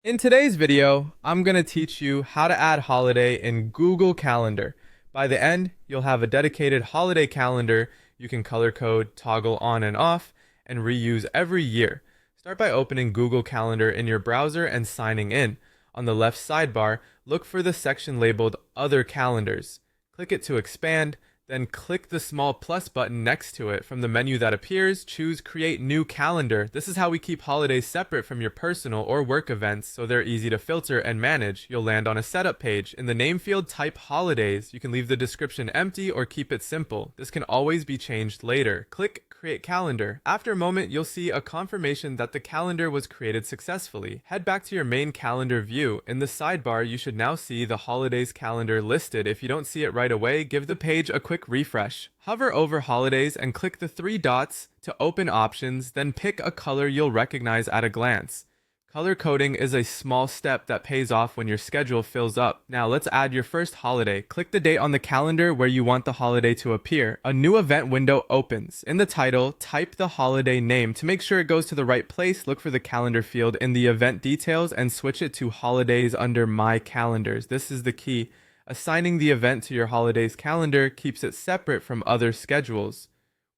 In today's video, I'm going to teach you how to add holiday in Google Calendar. By the end, you'll have a dedicated holiday calendar you can color code, toggle on and off, and reuse every year. Start by opening Google Calendar in your browser and signing in. On the left sidebar, look for the section labeled Other Calendars. Click it to expand, then click the small plus button next to it. From the menu that appears, choose Create New Calendar. This is how we keep holidays separate from your personal or work events so they're easy to filter and manage. You'll land on a setup page. In the name field, type Holidays. You can leave the description empty or keep it simple. This can always be changed later. Click Create Calendar. After a moment, you'll see a confirmation that the calendar was created successfully. Head back to your main calendar view. In the sidebar, you should now see the holidays calendar listed. If you don't see it right away, give the page a quick refresh. Hover over holidays and click the three dots to open options, then pick a color you'll recognize at a glance. Color coding is a small step that pays off when your schedule fills up. Now let's add your first holiday. Click the date on the calendar where you want the holiday to appear. A new event window opens. In the title, type the holiday name. To make sure it goes to the right place, look for the calendar field in the event details and switch it to holidays under My Calendars. This is the key. Assigning the event to your holidays calendar keeps it separate from other schedules.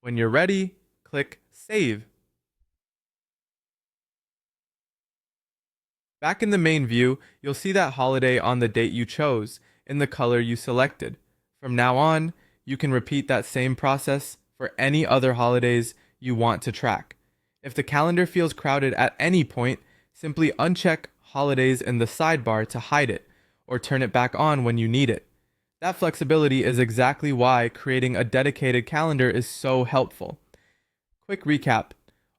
When you're ready, click Save. Back in the main view, you'll see that holiday on the date you chose, in the color you selected. From now on, you can repeat that same process for any other holidays you want to track. If the calendar feels crowded at any point, simply uncheck Holidays in the sidebar to hide it, or turn it back on when you need it. That flexibility is exactly why creating a dedicated calendar is so helpful. Quick recap.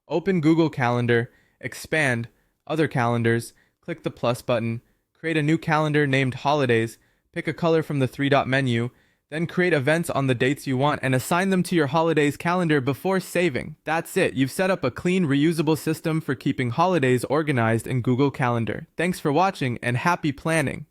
Open Google Calendar, expand, Other Calendars, click the plus button, create a new calendar named Holidays, pick a color from the three-dot menu, then create events on the dates you want and assign them to your holidays calendar before saving. That's it. You've set up a clean, reusable system for keeping holidays organized in Google Calendar. Thanks for watching and happy planning.